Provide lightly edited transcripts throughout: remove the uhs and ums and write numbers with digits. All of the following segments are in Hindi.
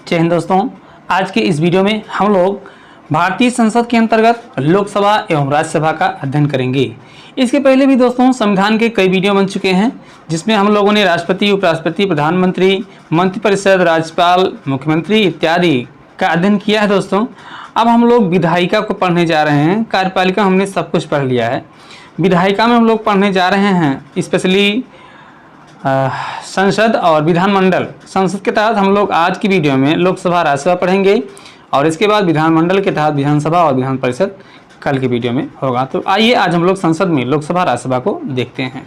जय हिंद दोस्तों। आज के इस वीडियो में हम लोग भारतीय संसद के अंतर्गत लोकसभा एवं राज्यसभा का अध्ययन करेंगे। इसके पहले भी दोस्तों संविधान के कई वीडियो बन चुके हैं जिसमें हम लोगों ने राष्ट्रपति, उपराष्ट्रपति, प्रधानमंत्री, मंत्रिपरिषद, राज्यपाल, मुख्यमंत्री इत्यादि का अध्ययन किया है। दोस्तों अब हम लोग विधायिका को पढ़ने जा रहे हैं। कार्यपालिका हमने सब कुछ पढ़ लिया है, विधायिका में हम लोग पढ़ने जा रहे हैं स्पेशली संसद और विधानमंडल। संसद के तहत हम लोग आज की वीडियो में लोकसभा, राज्यसभा पढ़ेंगे और इसके बाद विधानमंडल के तहत विधानसभा और विधान परिषद कल की वीडियो में होगा। तो आइए आज हम लोग संसद में लोकसभा, राज्यसभा को देखते हैं।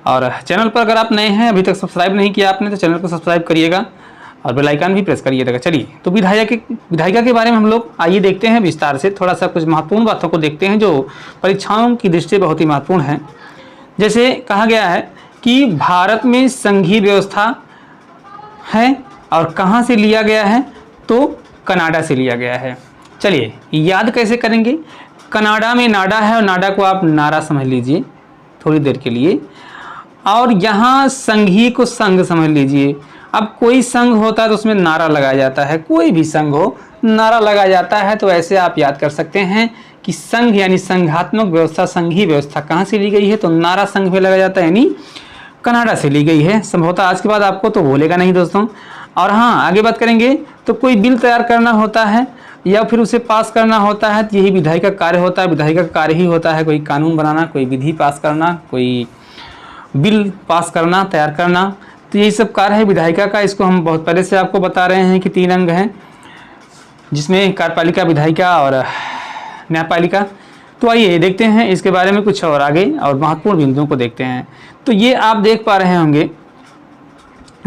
और चैनल पर अगर आप नए हैं, अभी तक सब्सक्राइब नहीं किया आपने, तो चैनल को सब्सक्राइब करिएगा और बेल आइकन भी प्रेस करिएगा। चलिए तो विधायिका के बारे में हम लोग आइए देखते हैं विस्तार से। थोड़ा सा कुछ महत्वपूर्ण बातों को देखते हैं जो परीक्षाओं की दृष्टि से बहुत ही महत्वपूर्ण है। जैसे कहा गया है कि भारत में संघीय व्यवस्था है और कहाँ से लिया गया है, तो कनाडा से लिया गया है। चलिए याद कैसे करेंगे। कनाडा में नाडा है और नाडा को आप नारा समझ लीजिए थोड़ी देर के लिए, और यहाँ संघीय को संघ समझ लीजिए। अब कोई संघ होता है तो उसमें नारा लगाया जाता है, कोई भी संघ हो नारा लगाया जाता है। तो ऐसे आप याद कर सकते हैं कि संघ यानी संघात्मक व्यवस्था, संघीय व्यवस्था कहाँ से ली गई है, तो नारा संघ में लगाया जाता है यानी कनाडा से ली गई है। संभवतः आज के बाद आपको तो भूलेगा नहीं दोस्तों। और हाँ, आगे बात करेंगे तो कोई बिल तैयार करना होता है या फिर उसे पास करना होता है, यही विधायिका का कार्य होता है। विधायिका का कार्य ही होता है कोई कानून बनाना, कोई विधि पास करना, कोई बिल पास करना, तैयार करना। तो यही सब कार्य है विधायिका का। इसको हम बहुत पहले से आपको बता रहे हैं कि 3 अंग हैं जिसमें कार्यपालिका, विधायिका और न्यायपालिका। तो आइए देखते हैं इसके बारे में कुछ और आगे और महत्वपूर्ण बिंदुओं को देखते हैं। तो ये आप देख पा रहे होंगे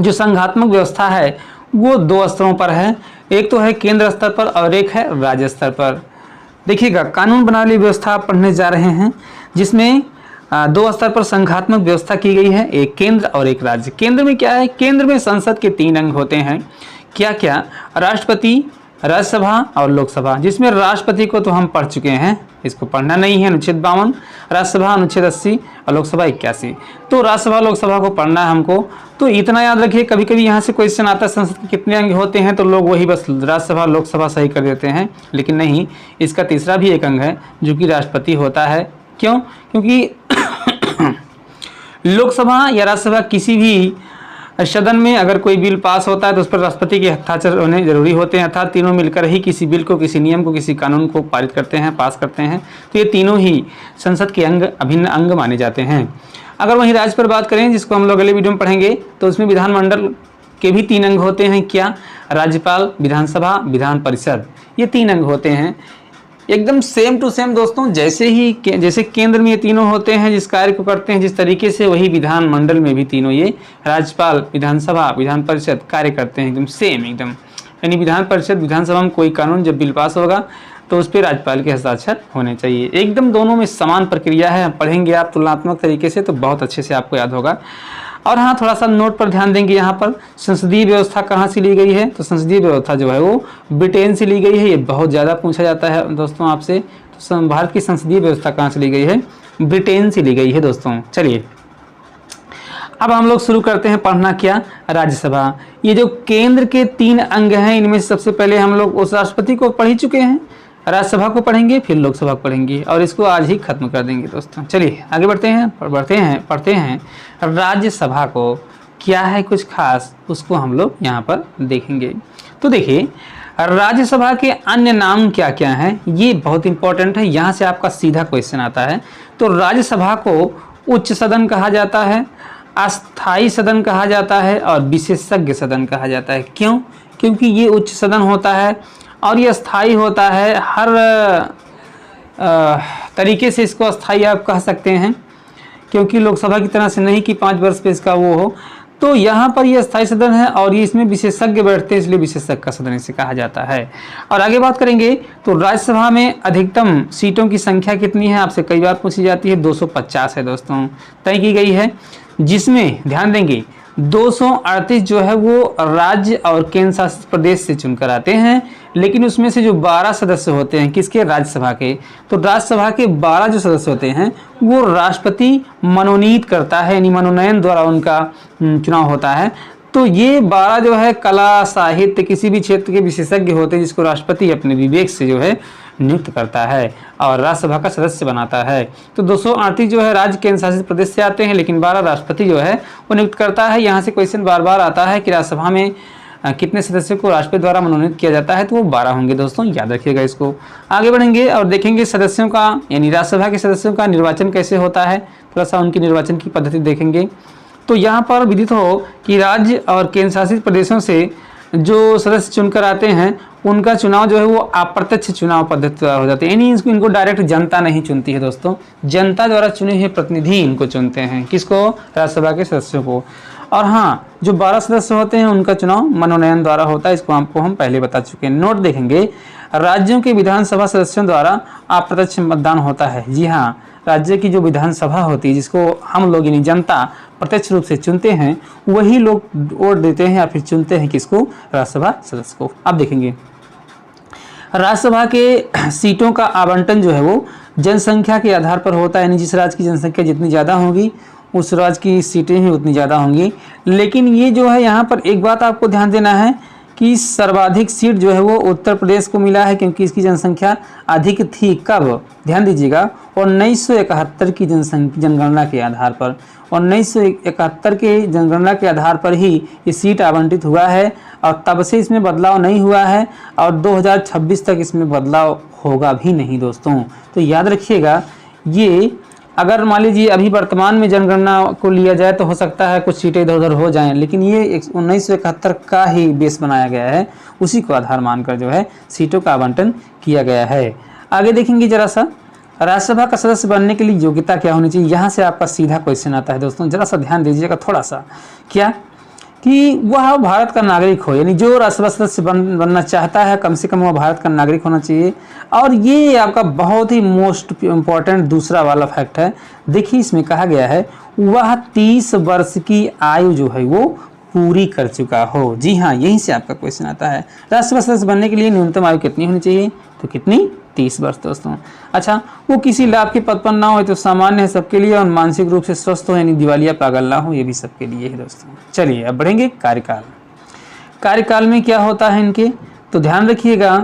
जो संघात्मक व्यवस्था है वो 2 स्तरों पर है। एक तो है केंद्र स्तर पर और एक है राज्य स्तर पर। देखिएगा, कानून बनाने व्यवस्था आप पढ़ने जा रहे हैं जिसमें 2 स्तर पर संघात्मक व्यवस्था की गई है, एक केंद्र और एक राज्य। केंद्र में क्या है, केंद्र में संसद के 3 अंग होते हैं। क्या क्या, राष्ट्रपति, राज्यसभा और लोकसभा। जिसमें राष्ट्रपति को तो हम पढ़ चुके हैं, इसको पढ़ना नहीं है, अनुच्छेद 52, राज्यसभा अनुच्छेद 80 और लोकसभा 81। तो राज्यसभा लोकसभा को पढ़ना है हमको। तो इतना याद रखिए, कभी कभी यहाँ से क्वेश्चन आता है संसद के कितने अंग होते हैं, तो लोग वही बस राज्यसभा लोकसभा सही कर देते हैं, लेकिन नहीं, इसका तीसरा भी एक अंग है जो कि राष्ट्रपति होता है। क्यों? क्योंकि लोकसभा या राज्यसभा किसी भी सदन में अगर कोई बिल पास होता है तो उस पर राष्ट्रपति के हस्ताक्षर होने जरूरी होते हैं, अर्थात तीनों मिलकर ही किसी बिल को, किसी नियम को, किसी कानून को पारित करते हैं, पास करते हैं। तो ये तीनों ही संसद के अंग, अभिन्न अंग माने जाते हैं। अगर वहीं राज्य पर बात करें, जिसको हम लोग अगले वीडियो में पढ़ेंगे, तो उसमें विधानमंडल के भी 3 अंग होते हैं। क्या? राज्यपाल, विधानसभा, विधान परिषद, ये 3 अंग होते हैं। एकदम सेम टू सेम दोस्तों, जैसे केंद्र में ये तीनों होते हैं जिस कार्य को करते हैं जिस तरीके से, वही विधानमंडल में भी तीनों ये राज्यपाल, विधानसभा, विधान परिषद कार्य करते हैं एकदम सेम एकदम। यानी विधान परिषद, विधानसभा में कोई कानून जब बिल पास होगा तो उस पर राज्यपाल के हस्ताक्षर होने चाहिए। एकदम दोनों में समान प्रक्रिया है। पढ़ेंगे आप तुलनात्मक तरीके से तो बहुत अच्छे से आपको याद होगा। और हाँ, थोड़ा सा नोट पर ध्यान देंगे। यहाँ पर संसदीय व्यवस्था कहाँ से ली गई है, तो संसदीय व्यवस्था जो है वो ब्रिटेन से ली गई है। ये बहुत ज़्यादा पूछा जाता है दोस्तों आपसे। तो भारत की संसदीय व्यवस्था कहाँ से ली गई है, ब्रिटेन से ली गई है दोस्तों। चलिए अब हम लोग शुरू करते हैं पढ़ना। क्या? राज्यसभा। ये जो केंद्र के 3 अंग हैं, इनमें से सबसे पहले हम लोग उस राष्ट्रपति को पढ़ ही चुके हैं, राज्यसभा को पढ़ेंगे, फिर लोकसभा को पढ़ेंगे और इसको आज ही खत्म कर देंगे दोस्तों। चलिए आगे बढ़ते हैं राज्यसभा को क्या है कुछ खास, उसको हम लोग यहाँ पर देखेंगे। तो देखिए, राज्यसभा के अन्य नाम क्या क्या हैं, ये बहुत इंपॉर्टेंट है। यहाँ से आपका सीधा क्वेश्चन आता है। तो राज्यसभा को उच्च सदन कहा जाता है, अस्थाई सदन कहा जाता है और विशेषज्ञ सदन कहा जाता है। क्यों? क्योंकि ये उच्च सदन होता है और ये अस्थाई होता है। हर तरीके से इसको अस्थाई आप कह सकते हैं, क्योंकि लोकसभा की तरह से नहीं कि 5 वर्ष पे इसका वो हो। तो यहाँ पर ये अस्थाई सदन है और ये इसमें विशेषज्ञ बैठते हैं, इसलिए विशेषज्ञ का सदन इसे कहा जाता है। और आगे बात करेंगे तो राज्यसभा में अधिकतम सीटों की संख्या कितनी है, आपसे कई बार पूछी जाती है। 250 है दोस्तों, तय की गई है। जिसमें ध्यान देंगे 238 जो है वो राज्य और केंद्र शासित प्रदेश से चुनकर आते हैं, लेकिन उसमें से जो 12 सदस्य होते हैं किसके, राज्यसभा के, तो राज्यसभा के 12 जो सदस्य होते हैं वो राष्ट्रपति मनोनीत करता है, यानी मनोनयन द्वारा उनका चुनाव होता है। तो ये 12 जो है कला साहित्य किसी भी क्षेत्र के विशेषज्ञ होते हैं जिसको राष्ट्रपति अपने विवेक से जो है नियुक्त करता है और राज्यसभा का सदस्य बनाता है। तो 238 जो है राज्य केंद्र शासित प्रदेश से आते हैं, लेकिन 12 राष्ट्रपति जो है वो नियुक्त करता है। यहाँ से क्वेश्चन बार बार आता है कि राज्यसभा में कितने सदस्यों को राष्ट्रपति द्वारा मनोनीत किया जाता है, तो वो 12 होंगे दोस्तों, याद रखिएगा इसको। आगे बढ़ेंगे और देखेंगे सदस्यों का यानी राज्यसभा के सदस्यों का निर्वाचन कैसे होता है, थोड़ा सा उनकी निर्वाचन की पद्धति देखेंगे। तो यहाँ पर विदित हो कि राज्य और केंद्र शासित प्रदेशों से जो सदस्य चुनकर आते हैं उनका चुनाव जो है वो अप्रत्यक्ष चुनाव पद्धति हो जाती है, यानी इनको डायरेक्ट जनता नहीं चुनती है दोस्तों, जनता द्वारा चुने हुए प्रतिनिधि इनको चुनते हैं। किसको? राज्यसभा के सदस्यों को। और हाँ, जो 12 सदस्य होते हैं उनका चुनाव मनोनयन द्वारा होता है, इसको आपको हम पहले बता चुके हैं। नोट देखेंगे, राज्यों के विधानसभा सदस्यों द्वारा अप्रत्यक्ष मतदान होता है। जी हाँ, राज्य की जो विधानसभा होती है जिसको हम लोग यानी जनता प्रत्यक्ष रूप से चुनते हैं, वही लोग वोट देते हैं या फिर चुनते हैं किसको? राज्यसभा सदस्य को। अब देखेंगे राज्यसभा के सीटों का आवंटन जो है वो जनसंख्या के आधार पर होता है, यानी जिस राज्य की जनसंख्या जितनी ज़्यादा होगी उस राज्य की सीटें ही उतनी ज़्यादा होंगी। लेकिन ये जो है यहाँ पर एक बात आपको ध्यान देना है कि सर्वाधिक सीट जो है वो उत्तर प्रदेश को मिला है, क्योंकि इसकी जनसंख्या अधिक थी। कब? ध्यान दीजिएगा, 1971 की जनगणना के आधार पर, 1971 के जनगणना के आधार पर ही ये सीट आवंटित हुआ है और तब से इसमें बदलाव नहीं हुआ है और 2026 तक इसमें बदलाव होगा भी नहीं दोस्तों। तो याद रखिएगा, ये अगर मान लीजिए अभी वर्तमान में जनगणना को लिया जाए तो हो सकता है कुछ सीटें इधर उधर हो जाएं, लेकिन ये 1971 का ही बेस बनाया गया है, उसी को आधार मानकर जो है सीटों का आवंटन किया गया है। आगे देखेंगे जरा सा, राज्यसभा का सदस्य बनने के लिए योग्यता क्या होनी चाहिए। यहाँ से आपका सीधा क्वेश्चन आता है दोस्तों, जरा सा ध्यान दीजिएगा थोड़ा सा। क्या कि वह भारत का नागरिक हो, यानी जो राज्यसभा सदस्य बनना चाहता है कम से कम वह भारत का नागरिक होना चाहिए। और ये आपका बहुत ही मोस्ट इम्पॉर्टेंट दूसरा वाला फैक्ट है। देखिए इसमें कहा गया है वह 30 वर्ष की आयु जो है वो पूरी कर चुका हो। जी हाँ, यहीं से आपका क्वेश्चन आता है, राज्यसभा सदस्य बनने के लिए न्यूनतम आयु कितनी होनी चाहिए, तो कितनी? 30 वर्ष दोस्तों। अच्छा, वो किसी लाभ के पद पर ना हो तो सामान्य है सबके लिए, और मानसिक रूप से स्वस्थ हो यानी दिवालिया पागल ना हो, ये भी सबके लिए है दोस्तों। चलिए अब बढ़ेंगे कार्यकाल। कार्यकाल में क्या होता है इनके, तो ध्यान रखिएगा,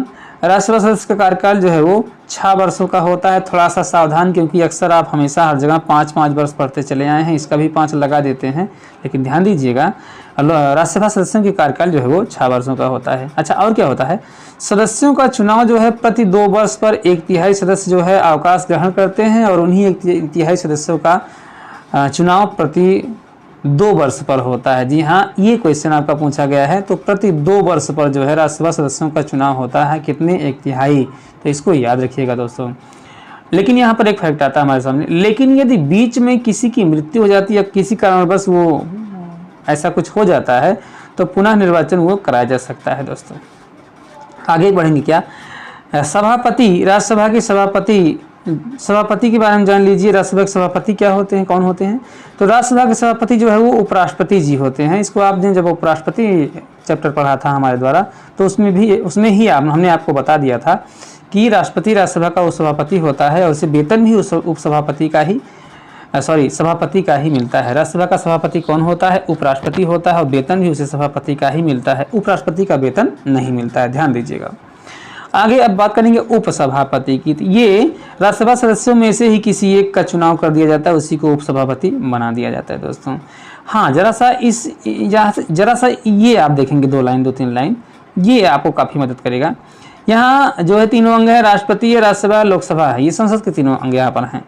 राज्यसभा सदस्य का कार्यकाल जो है वो 6 वर्षों का होता है। थोड़ा सा सावधान, क्योंकि अक्सर आप हमेशा हर जगह 5-5 वर्ष पढ़ते चले आए हैं, इसका भी 5 लगा देते हैं, लेकिन ध्यान दीजिएगा राज्यसभा सदस्यों के कार्यकाल जो है वो 6 वर्षों का होता है। अच्छा, और क्या होता है, सदस्यों का चुनाव जो है प्रति 2 वर्ष पर 1/3 सदस्य जो है अवकाश ग्रहण करते हैं, और उन्हीं 1/3 सदस्यों का चुनाव प्रति 2 वर्ष पर होता है। जी हाँ, ये क्वेश्चन आपका पूछा गया है। तो प्रति 2 वर्ष पर जो है राज्यसभा सदस्यों का चुनाव होता है, कितने? 1/3। तो इसको याद रखिएगा दोस्तों। लेकिन यहाँ पर एक फैक्ट आता है हमारे सामने, लेकिन यदि बीच में किसी की मृत्यु हो जाती है या किसी कारणवश वो ऐसा कुछ हो जाता है तो पुनः निर्वाचन वो कराया जा सकता है दोस्तों। आगे बढ़ेंगे क्या, सभापति, राज्यसभा के सभापति के बारे में जान लीजिए। राज्यसभा के सभापति क्या होते हैं, कौन होते हैं, तो राज्यसभा के सभापति जो है वो उपराष्ट्रपति जी होते हैं। इसको आपने जब उपराष्ट्रपति चैप्टर पढ़ा था हमारे द्वारा तो उसमें ही हमने आपको बता दिया था कि राष्ट्रपति राज्यसभा का उपसभापति होता है, और उसे वेतन भी उस उपसभापति का ही सभापति का ही मिलता है। राज्यसभा का सभापति कौन होता है, उपराष्ट्रपति होता है, और वेतन भी उसे सभापति का ही मिलता है, उपराष्ट्रपति का वेतन नहीं मिलता है, ध्यान दीजिएगा। आगे अब बात करेंगे उपसभापति की। तो ये राज्यसभा सदस्यों में से ही किसी एक का चुनाव कर दिया जाता है, उसी को उपसभापति बना दिया जाता है दोस्तों। हाँ, जरा सा ये आप देखेंगे 2-3 लाइन, ये आपको काफ़ी मदद करेगा। यहाँ जो है 3 अंग है, राष्ट्रपति है, राज्यसभा, लोकसभा है, ये संसद के 3 अंग यहाँ पर हैं।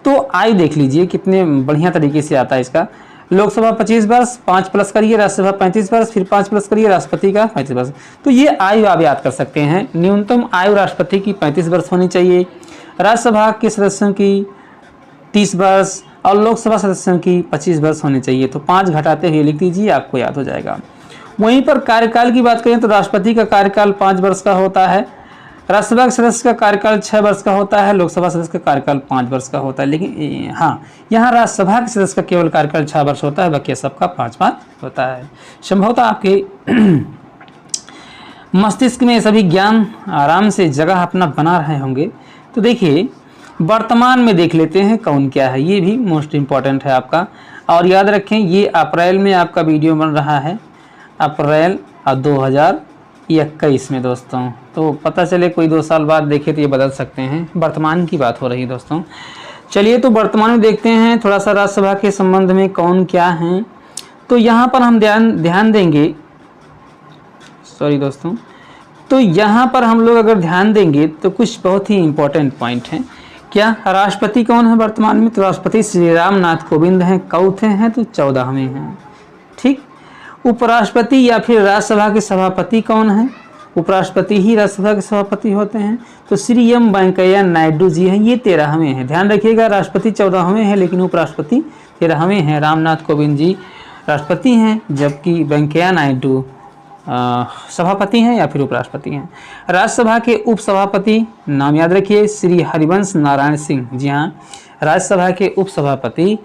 तो आयु देख लीजिए कितने बढ़िया तरीके से आता है इसका। लोकसभा 25 वर्ष, 5 प्लस करिए, राज्यसभा 35 वर्ष, फिर 5 प्लस करिए, राष्ट्रपति का 35 वर्ष। तो ये आयु आप याद कर सकते हैं। न्यूनतम आयु राष्ट्रपति की 35 वर्ष होनी चाहिए, राज्यसभा के सदस्यों की 30 वर्ष और लोकसभा सदस्यों की 25 वर्ष होनी चाहिए। तो 5 घटाते हुए लिख दीजिए, आपको याद हो जाएगा। वहीं पर कार्यकाल की बात करें तो राष्ट्रपति का कार्यकाल 5 वर्ष का होता है, राज्यसभा के सदस्य का कार्यकाल 6 वर्ष का होता है, लोकसभा सदस्य का कार्यकाल 5 वर्ष का होता है। लेकिन हाँ, यहाँ राज्यसभा के सदस्य का केवल कार्यकाल 6 वर्ष होता है, बाकी सबका 5 होता है। संभवतः आपके मस्तिष्क में सभी ज्ञान आराम से जगह अपना बना रहे होंगे। तो देखिए वर्तमान में देख लेते हैं कौन क्या है, ये भी मोस्ट इम्पॉर्टेंट है आपका। और याद रखें ये अप्रैल में आपका वीडियो बन रहा है, अप्रैल 2021 में दोस्तों। तो पता चले कोई 2 साल बाद देखे तो ये बदल सकते हैं, वर्तमान की बात हो रही है दोस्तों। चलिए तो वर्तमान में देखते हैं थोड़ा सा राज्यसभा के संबंध में कौन क्या हैं। तो यहाँ पर हम ध्यान देंगे, सॉरी दोस्तों, तो यहाँ पर हम लोग अगर ध्यान देंगे तो कुछ बहुत ही इम्पोर्टेंट पॉइंट हैं। क्या राष्ट्रपति कौन है वर्तमान में? तो राष्ट्रपति श्री रामनाथ कोविंद हैं। कौथे हैं? तो 14वें हैं। ठीक। उपराष्ट्रपति या फिर राज्यसभा के सभापति कौन है? उपराष्ट्रपति ही राज्यसभा के सभापति होते हैं। तो श्री एम वेंकैया नायडू जी हैं, ये 13वें हैं। ध्यान रखिएगा, राष्ट्रपति 14वें हैं लेकिन उपराष्ट्रपति 13वें हैं। रामनाथ कोविंद जी राष्ट्रपति हैं जबकि वेंकैया नायडू सभापति हैं या फिर उपराष्ट्रपति हैं। राज्यसभा के उपसभापति नाम याद रखिए, श्री हरिवंश नारायण सिंह। जी हाँ, राज्यसभा के उपसभापति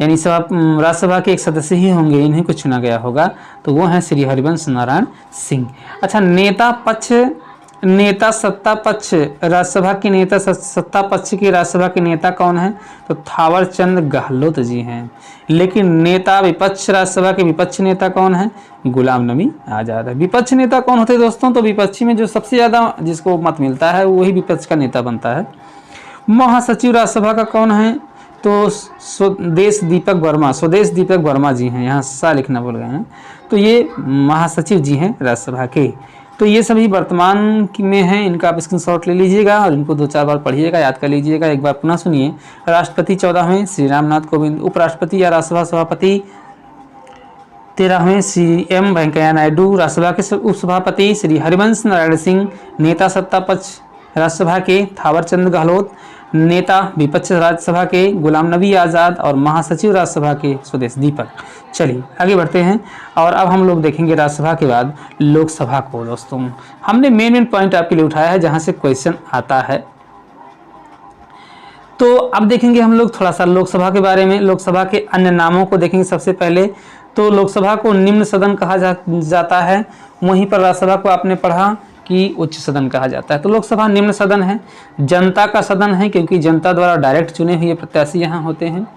यानी राज्यसभा के एक सदस्य ही होंगे, इन्हीं को चुना गया होगा, तो वो हैं श्री हरिवंश नारायण सिंह। अच्छा, नेता सत्ता पक्ष, राज्यसभा के नेता सत्ता पक्ष के राज्यसभा के नेता कौन है? तो थावर चंद गहलोत जी हैं। लेकिन नेता विपक्ष, राज्यसभा के विपक्ष नेता कौन है? गुलाम नबी आज़ाद है। विपक्ष नेता कौन होते हैं दोस्तों? तो विपक्षी में जो सबसे ज़्यादा जिसको मत मिलता है वही विपक्ष का नेता बनता है। महासचिव राज्यसभा का कौन है? तो स्वदेश दीपक वर्मा जी हैं। यहाँ सा लिखना भूल गए हैं, तो ये महासचिव जी हैं राज्यसभा के। तो ये सभी वर्तमान में हैं, इनका आप स्क्रीनशॉट ले लीजिएगा और इनको 2-4 बार पढ़िएगा, याद कर लीजिएगा। एक बार पुनः सुनिए। राष्ट्रपति 14वें श्री रामनाथ कोविंद, उपराष्ट्रपति या राज्यसभा सभापति 13वें श्री एम वेंकैया नायडू, राज्यसभा के उपसभापति श्री हरिवंश नारायण सिंह, नेता सत्ता पक्ष राज्यसभा के थावर चंद गहलोत, नेता विपक्ष राज्यसभा के गुलाम नबी आज़ाद और महासचिव राज्यसभा के स्वदेश दीपक। चलिए आगे बढ़ते हैं और अब हम लोग देखेंगे राज्यसभा के बाद लोकसभा को। दोस्तों हमने मेन पॉइंट आपके लिए उठाया है जहां से क्वेश्चन आता है। तो अब देखेंगे हम लोग थोड़ा सा लोकसभा के बारे में। लोकसभा के अन्य नामों को देखेंगे। सबसे पहले तो लोकसभा को निम्न सदन कहा जाता है, वहीं पर राज्यसभा को आपने पढ़ा कि उच्च सदन कहा जाता है। तो लोकसभा निम्न सदन है, जनता का सदन है क्योंकि जनता द्वारा डायरेक्ट चुने हुए प्रत्याशी यहाँ होते हैं।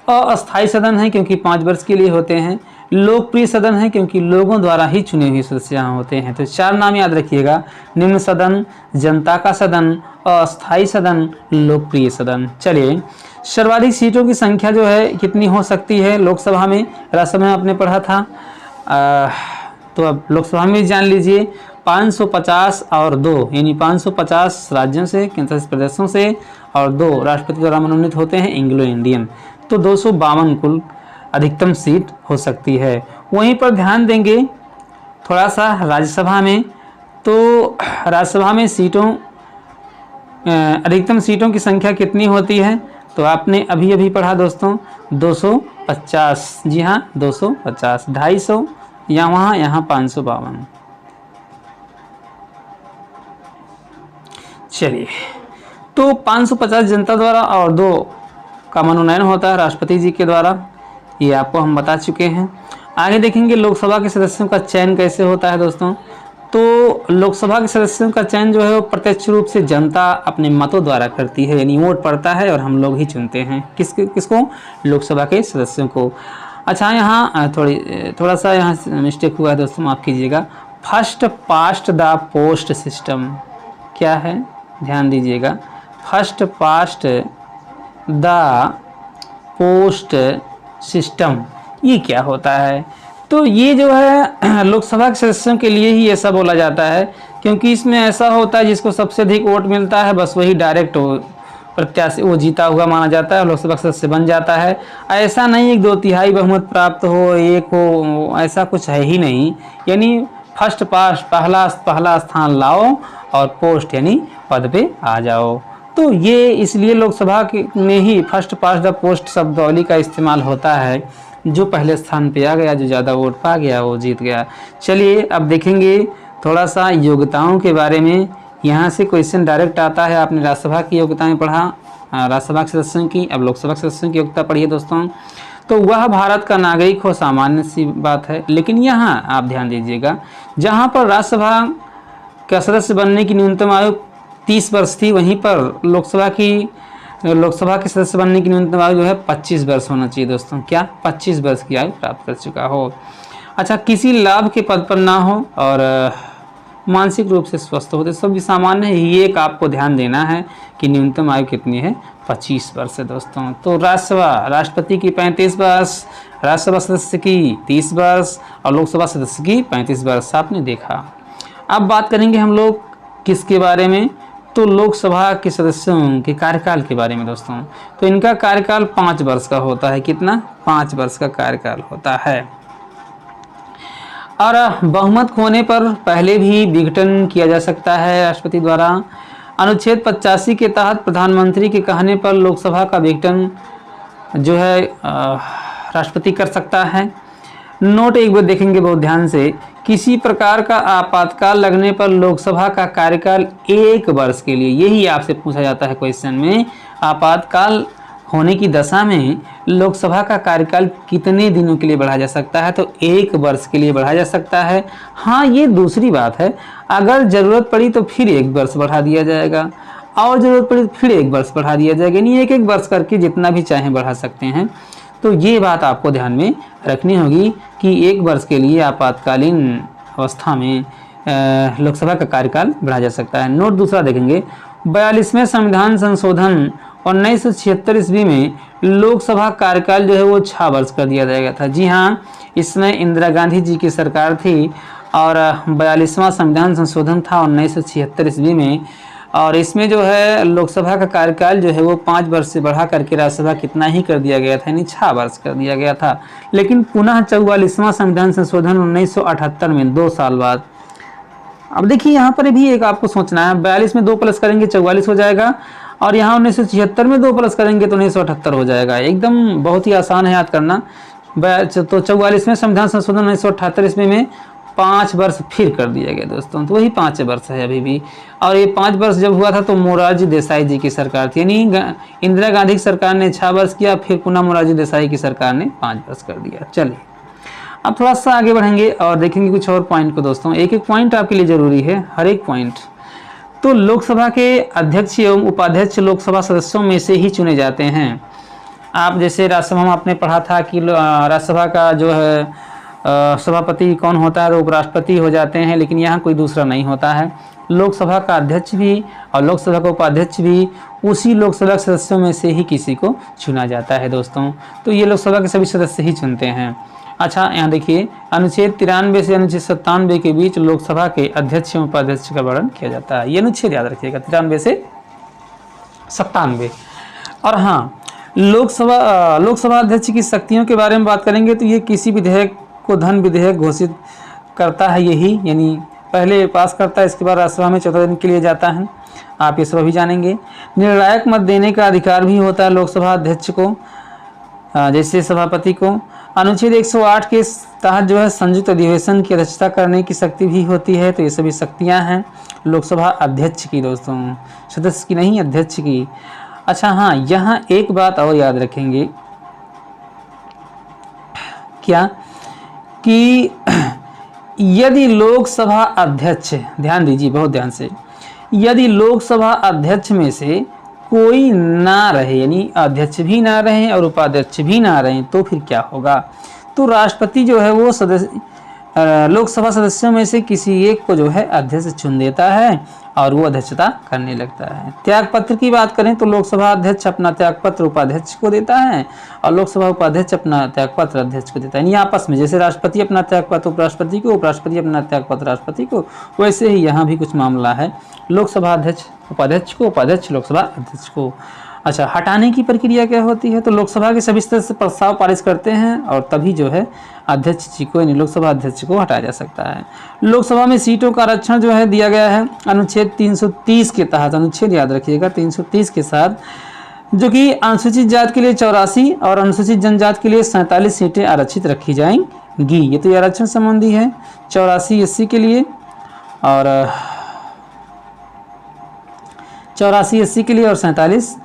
अस्थायी सदन है क्योंकि 5 वर्ष के लिए होते हैं। लोकप्रिय सदन है क्योंकि लोगों द्वारा ही चुने हुए सदस्य यहाँ होते हैं। तो 4 नाम याद रखिएगा, निम्न सदन, जनता का सदन, अस्थायी सदन, लोकप्रिय सदन। चलिए, सर्वाधिक सीटों की संख्या जो है कितनी हो सकती है लोकसभा में? राज्यसभा में आपने पढ़ा था, तो अब लोकसभा में जान लीजिए। 550 और 2 यानी 550 राज्यों से, केंद्रशासित प्रदेशों से और 2 राष्ट्रपति द्वारा मनोनीत होते हैं एंग्लो इंडियन। तो 252 कुल अधिकतम सीट हो सकती है। वहीं पर ध्यान देंगे थोड़ा सा राज्यसभा में, तो राज्यसभा में सीटों अधिकतम सीटों की संख्या कितनी होती है? तो आपने अभी अभी पढ़ा दोस्तों 250। जी हाँ, 250, 250 यहाँ 552। चलिए, तो 550 जनता द्वारा और 2 का मनोनयन होता है राष्ट्रपति जी के द्वारा, ये आपको हम बता चुके हैं। आगे देखेंगे लोकसभा के सदस्यों का चयन कैसे होता है दोस्तों। तो लोकसभा के सदस्यों का चयन जो है वो प्रत्यक्ष रूप से जनता अपने मतों द्वारा करती है, यानी वोट पड़ता है और हम लोग ही चुनते हैं किसको? लोकसभा के सदस्यों को। अच्छा, यहाँ थोड़ा सा यहाँ मिस्टेक हुआ है दोस्तों, माफ़ कीजिएगा। First past the post system क्या है? ध्यान दीजिएगा, first past the post system ये क्या होता है? तो ये जो है लोकसभा के सदस्यों के लिए ही ऐसा बोला जाता है क्योंकि इसमें ऐसा होता है जिसको सबसे अधिक वोट मिलता है बस वही डायरेक्ट प्रत्याशी वो जीता हुआ माना जाता है और लोकसभा सदस्य बन जाता है। ऐसा नहीं 2/3 बहुमत प्राप्त हो, 1 हो, ऐसा कुछ है ही नहीं। यानी फर्स्ट पास्ट, पहला स्थान लाओ और पोस्ट यानी पद पे आ जाओ। तो ये इसलिए लोकसभा में ही फर्स्ट पास्ट द पोस्ट शब्दावली का इस्तेमाल होता है। जो पहले स्थान पे आ गया, जो ज़्यादा वोट पा गया वो जीत गया। चलिए अब देखेंगे थोड़ा सा योग्यताओं के बारे में। यहाँ से क्वेश्चन डायरेक्ट आता है। आपने राज्यसभा की योग्यताएं पढ़ा, राज्यसभा के सदस्यों की, अब लोकसभा के सदस्यों की योग्यता पढ़िए दोस्तों। तो वह भारत का नागरिक हो, सामान्य सी बात है। लेकिन यहाँ आप ध्यान दीजिएगा, जहाँ पर राज्यसभा का सदस्य बनने की न्यूनतम आयु 30 वर्ष थी, वहीं पर लोकसभा के सदस्य बनने की न्यूनतम आयु जो है 25 वर्ष होना चाहिए दोस्तों। क्या 25 वर्ष की आयु प्राप्त कर चुका हो। अच्छा, किसी लाभ के पद पर ना हो और मानसिक रूप से स्वस्थ हो, तो सब भी सामान्य है। ये एक आपको ध्यान देना है कि न्यूनतम आयु कितनी है, 25 वर्ष है दोस्तों। तो राज्यसभा राष्ट्रपति की 35 वर्ष, राज्यसभा सदस्य की 30 वर्ष और लोकसभा सदस्य की 35 वर्ष, आपने देखा। अब बात करेंगे हम लोग किसके बारे में, तो लोकसभा के सदस्यों के कार्यकाल के बारे में दोस्तों। तो इनका कार्यकाल 5 वर्ष का होता है। कितना? 5 वर्ष का कार्यकाल होता है। और बहुमत होने पर पहले भी विघटन किया जा सकता है राष्ट्रपति द्वारा। अनुच्छेद 85 के तहत प्रधानमंत्री के कहने पर लोकसभा का विघटन जो है राष्ट्रपति कर सकता है। नोट एक बार देखेंगे बहुत ध्यान से, किसी प्रकार का आपातकाल लगने पर लोकसभा का कार्यकाल 1 वर्ष के लिए, यही आपसे पूछा जाता है क्वेश्चन में, आपातकाल होने की दशा में लोकसभा का कार्यकाल कितने दिनों के लिए बढ़ाया जा सकता है, तो 1 वर्ष के लिए बढ़ाया जा सकता है। हाँ, ये दूसरी बात है, अगर ज़रूरत पड़ी तो फिर 1 वर्ष बढ़ा दिया जाएगा और ज़रूरत पड़ी तो फिर 1 वर्ष बढ़ा दिया जाएगा, यानी 1-1 वर्ष करके जितना भी चाहें बढ़ा सकते हैं। तो ये बात आपको ध्यान में रखनी होगी कि 1 वर्ष के लिए आपातकालीन अवस्था में लोकसभा का कार्यकाल बढ़ाया जा सकता है। नोट दूसरा देखेंगे, 42वें संविधान संशोधन 1976 ईस्वी में लोकसभा कार्यकाल जो है वो 6 वर्ष कर दिया गया था। जी हाँ, इसमें इंदिरा गांधी जी की सरकार थी और 42वां संविधान संशोधन था 1976 ईस्वी में, और इसमें जो है लोकसभा का कार्यकाल जो है वो 5 वर्ष से बढ़ा करके राज्यसभा कितना ही कर दिया गया था, यानी 6 वर्ष कर दिया गया था। लेकिन पुनः 44वां संविधान संशोधन 1978 में 2 साल बाद। अब देखिए यहाँ पर भी एक आपको सोचना है, 42 में 2 प्लस करेंगे 44 हो जाएगा, और यहाँ 1976 में 2 प्लस करेंगे तो 1978 हो जाएगा। एकदम बहुत ही आसान है याद करना। तो 44वें संविधान संशोधन 1978 ईस्वी में 5 वर्ष फिर कर दिया गया दोस्तों, तो वही 5 वर्ष है अभी भी। और ये 5 वर्ष जब हुआ था तो मोरारजी देसाई जी की सरकार थी, यानी इंदिरा गांधी की सरकार ने 6 वर्ष किया, फिर पुनः मोरारजी देसाई की सरकार ने 5 वर्ष कर दिया। चलिए अब थोड़ा सा आगे बढ़ेंगे और देखेंगे कुछ और पॉइंट को दोस्तों। एक एक पॉइंट आपके लिए जरूरी है, हर एक पॉइंट। तो लोकसभा के अध्यक्ष एवं उपाध्यक्ष लोकसभा सदस्यों में से ही चुने जाते हैं। आप जैसे राज्यसभा में आपने पढ़ा था कि राज्यसभा का जो है सभापति कौन होता है, तो उपराष्ट्रपति हो जाते हैं, लेकिन यहाँ कोई दूसरा नहीं होता है। लोकसभा का अध्यक्ष भी और लोकसभा का उपाध्यक्ष भी उसी लोकसभा के सदस्यों में से ही किसी को चुना जाता है दोस्तों। तो ये लोकसभा के सभी सदस्य ही चुनते हैं। अच्छा, यहाँ देखिए, अनुच्छेद 93 से अनुच्छेद 97 के बीच लोकसभा के अध्यक्ष एवं उपाध्यक्ष का वर्णन किया जाता है। ये अनुच्छेद याद रखिएगा, 93 से 97। और हाँ, लोकसभा अध्यक्ष की शक्तियों के बारे में बात करेंगे तो ये किसी विधेयक को धन विधेयक घोषित करता है, यही यानी पहले पास करता है, इसके बाद राज्यसभा में 14 दिन के लिए जाता है। आप ये सब भी जानेंगे। निर्णायक मत देने का अधिकार भी होता है लोकसभा अध्यक्ष को, जैसे सभापति को। अनुच्छेद 108 के तहत जो है संयुक्त अधिवेशन की अध्यक्षता करने की शक्ति भी होती है। तो ये सभी शक्तियां हैं लोकसभा अध्यक्ष की दोस्तों, सदस्य की नहीं, अध्यक्ष की। अच्छा हाँ, यहाँ एक बात और याद रखेंगे, क्या कि यदि लोकसभा अध्यक्ष, ध्यान दीजिए बहुत ध्यान से, यदि लोकसभा अध्यक्ष में से कोई ना रहे, यानी अध्यक्ष भी ना रहे और उपाध्यक्ष भी ना रहे, तो फिर क्या होगा, तो राष्ट्रपति जो है वो लोकसभा सदस्यों में से किसी एक को जो है अध्यक्ष चुन देता है और वो अध्यक्षता करने लगता है। त्यागपत्र की बात करें तो लोकसभा अध्यक्ष अपना त्यागपत्र उपाध्यक्ष को देता है और लोकसभा उपाध्यक्ष अपना त्यागपत्र अध्यक्ष को देता है। यानी आपस में जैसे राष्ट्रपति अपना त्यागपत्र उपराष्ट्रपति को, उपराष्ट्रपति अपना त्यागपत्र राष्ट्रपति को, वैसे ही यहाँ भी कुछ मामला है, लोकसभा अध्यक्ष उपाध्यक्ष को, उपाध्यक्ष लोकसभा अध्यक्ष को। अच्छा, हटाने की प्रक्रिया क्या होती है, तो लोकसभा के सभी सदस्य प्रस्ताव पारित करते हैं और तभी जो है अध्यक्ष जी को, यानी लोकसभा अध्यक्ष को हटाया जा सकता है। लोकसभा में सीटों का आरक्षण जो है दिया गया है अनुच्छेद 330 के तहत, अनुच्छेद याद रखिएगा 330 के साथ, जो कि अनुसूचित जाति के लिए 84 और अनुसूचित जनजाति के लिए 47 सीटें आरक्षित रखी जाएंगी। ये तो आरक्षण संबंधी है, 84 SC के लिए और 84 SC के लिए और 47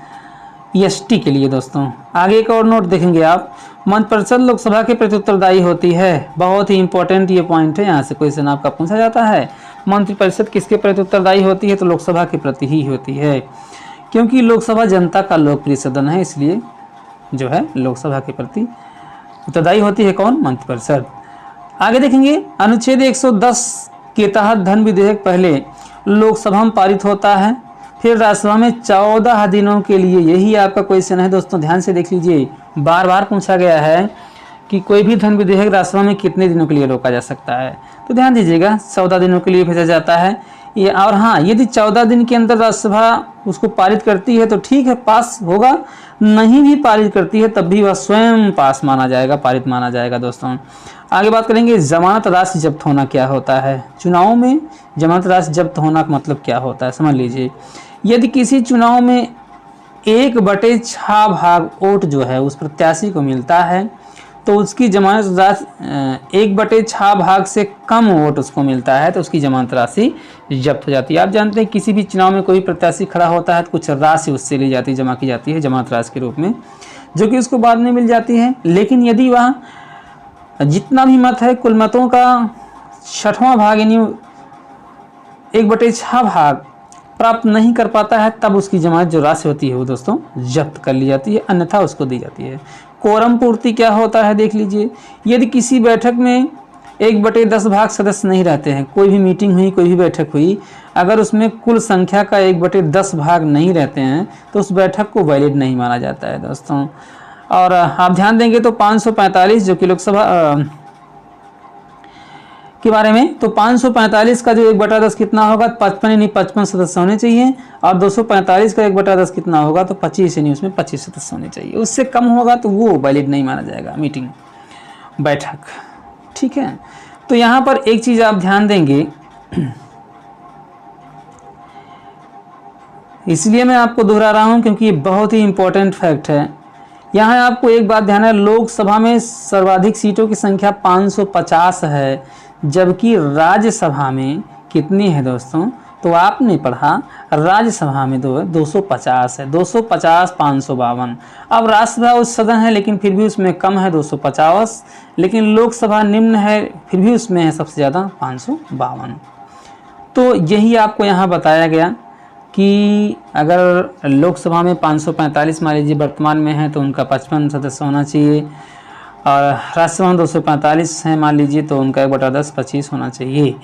ST के लिए दोस्तों। आगे एक और नोट देखेंगे आप, मंत्रिपरिषद लोकसभा के प्रति उत्तरदायी होती है। बहुत ही इंपॉर्टेंट ये पॉइंट है, यहाँ से क्वेश्चन आपका पूछा जाता है। मंत्रिपरिषद किसके प्रति उत्तरदायी होती है, तो लोकसभा के प्रति ही होती है, क्योंकि लोकसभा जनता का लोकप्रिय सदन है, इसलिए जो है लोकसभा के प्रति उत्तरदायी होती है कौन, मंत्रिपरिषद। आगे देखेंगे अनुच्छेद 110 के तहत धन विधेयक पहले लोकसभा में पारित होता है, फिर राज्यसभा में 14 दिनों के लिए। यही आपका क्वेश्चन है दोस्तों, ध्यान से देख लीजिए, बार बार पूछा गया है कि कोई भी धन विधेयक राज्यसभा में कितने दिनों के लिए रोका जा सकता है। तो ध्यान दीजिएगा 14 दिनों के लिए भेजा जाता है ये। और हाँ, यदि 14 दिन के अंदर राज्यसभा उसको पारित करती है तो ठीक है, पास होगा। नहीं भी पारित करती है तब भी वह स्वयं पास माना जाएगा, पारित माना जाएगा दोस्तों। आगे बात करेंगे जमानत राशि जब्त होना क्या होता है। चुनाव में जमानत राशि जब्त होना का मतलब क्या होता है, समझ लीजिए। यदि किसी चुनाव में 1/6 भाग वोट जो है उस प्रत्याशी को मिलता है तो उसकी जमानत राशि 1/6 भाग से कम वोट उसको मिलता है तो उसकी जमानत राशि जब्त हो जाती है। आप जानते हैं किसी भी चुनाव में कोई प्रत्याशी खड़ा होता है तो कुछ राशि उससे ली जाती है, जमा की जाती है जमानत राशि के रूप में, जो कि उसको बाद में मिल जाती है। लेकिन यदि वह जितना भी मत है कुल मतों का 6वां भाग यानी 1/6 भाग प्राप्त नहीं कर पाता है तब उसकी जमानत जो राशि होती है वो दोस्तों जब्त कर ली जाती है, अन्यथा उसको दी जाती है। कोरम पूर्ति क्या होता है देख लीजिए। यदि किसी बैठक में 1/10 भाग सदस्य नहीं रहते हैं, कोई भी मीटिंग हुई, कोई भी बैठक हुई, अगर उसमें कुल संख्या का 1/10 भाग नहीं रहते हैं तो उस बैठक को वैलिड नहीं माना जाता है दोस्तों। और आप ध्यान देंगे तो 545 जो कि लोकसभा के बारे में, तो 545 का जो 1/10 कितना होगा, 55 यानी 55 सदस्य होने चाहिए। और 245 का 1/10 कितना होगा तो 25 यानी उसमें 25 सदस्य होने चाहिए। उससे कम होगा तो वो वैलिड नहीं माना जाएगा मीटिंग, बैठक, ठीक है। तो यहाँ पर एक चीज़ आप ध्यान देंगे, इसलिए मैं आपको दोहरा रहा हूँ क्योंकि ये बहुत ही इंपॉर्टेंट फैक्ट है। यहाँ आपको एक बात ध्यान है, लोकसभा में सर्वाधिक सीटों की संख्या 550 है, जबकि राज्यसभा में कितनी है दोस्तों, तो आपने पढ़ा राज्यसभा में 250 है, 250 552। अब राज्यसभा उच्च सदन है लेकिन फिर भी उसमें कम है 250, लेकिन लोकसभा निम्न है फिर भी उसमें है सबसे ज़्यादा 552। तो यही आपको यहाँ बताया गया कि अगर लोकसभा में 545 मान लीजिए वर्तमान में है तो उनका 55 सदस्य होना चाहिए, और राज्यसभा में 245 है मान लीजिए तो उनका 1/10 25 होना चाहिए।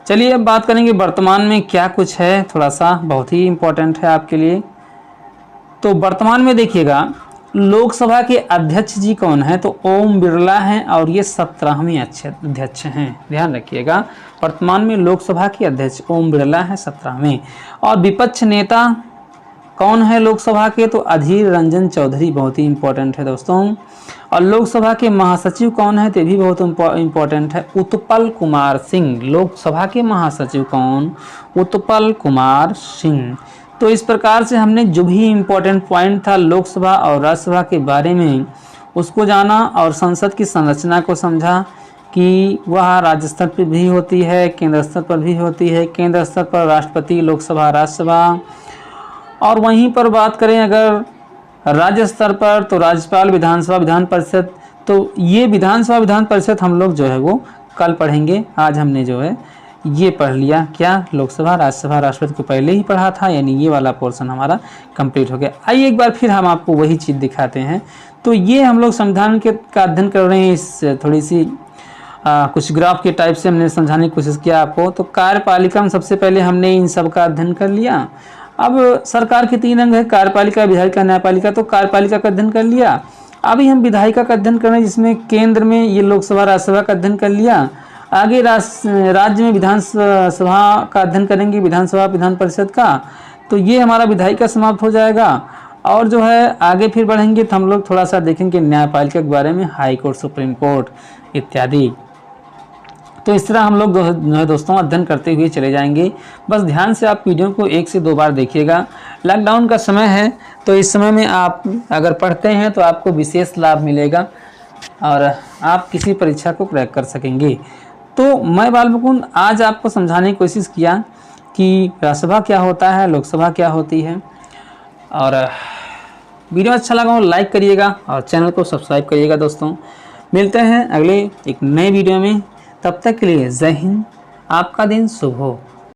चलिए अब बात करेंगे वर्तमान में क्या कुछ है, थोड़ा सा बहुत ही इम्पोर्टेंट है आपके लिए। तो वर्तमान में देखिएगा लोकसभा के अध्यक्ष जी कौन है, तो ओम बिरला हैं और ये 17वें अध्यक्ष हैं, ध्यान रखिएगा। वर्तमान में लोकसभा के अध्यक्ष ओम बिरला हैं 17वें। और विपक्ष नेता कौन है लोकसभा के, तो अधीर रंजन चौधरी, बहुत ही इंपॉर्टेंट है दोस्तों। और लोकसभा के महासचिव कौन है, तो भी बहुत इंपॉर्टेंट है, उत्पल कुमार सिंह। लोकसभा के महासचिव कौन, उत्पल कुमार सिंह। तो इस प्रकार से हमने जो भी इम्पोर्टेंट पॉइंट था लोकसभा और राज्यसभा के बारे में उसको जाना और संसद की संरचना को समझा कि वह राज्य स्तर पर भी होती है, केंद्र स्तर पर भी होती है। केंद्र स्तर पर राष्ट्रपति, लोकसभा, राज्यसभा, और वहीं पर बात करें अगर राज्य स्तर पर तो राज्यपाल, विधानसभा, विधान परिषद। तो ये विधानसभा, विधान परिषद हम लोग जो है वो कल पढ़ेंगे। आज हमने जो है ये पढ़ लिया, क्या, लोकसभा, राज्यसभा, राष्ट्रपति को पहले ही पढ़ा था, यानी ये वाला पोर्शन हमारा कंप्लीट हो गया। आइए एक बार फिर हम आपको वही चीज़ दिखाते हैं। तो ये हम लोग संविधान का अध्ययन कर रहे हैं, इस थोड़ी सी कुछ ग्राफ के टाइप से हमने समझाने की कोशिश किया आपको। तो कार्यपालिका में सबसे पहले हमने इन सब का अध्ययन कर लिया। अब सरकार के 3 अंग है, कार्यपालिका, विधायिका, न्यायपालिका। तो कार्यपालिका का अध्ययन कर लिया। अभी हम विधायिका का अध्ययन कर रहे हैं जिसमें केंद्र में ये लोकसभा, राज्यसभा का अध्ययन कर लिया। आगे राज्य में विधानसभा का अध्ययन करेंगे, विधानसभा, विधान परिषद का। तो ये हमारा विधायिका समाप्त हो जाएगा। और जो है आगे फिर बढ़ेंगे तो हम लोग थोड़ा सा देखेंगे न्यायपालिका के बारे में, हाई कोर्ट, सुप्रीम कोर्ट इत्यादि। तो इस तरह हम लोग जो है दोस्तों अध्ययन करते हुए चले जाएंगे। बस ध्यान से आप वीडियो को 1 से 2 बार देखिएगा। लॉकडाउन का समय है तो इस समय में आप अगर पढ़ते हैं तो आपको विशेष लाभ मिलेगा और आप किसी परीक्षा को क्रैक कर सकेंगे। तो मैं बाल मुकुंद आज आपको समझाने की कोशिश किया कि राज्यसभा क्या होता है, लोकसभा क्या होती है। और वीडियो अच्छा लगा हो लाइक करिएगा और चैनल को सब्सक्राइब करिएगा दोस्तों। मिलते हैं अगले एक नए वीडियो में, तब तक के लिए जय हिंद, आपका दिन शुभ हो।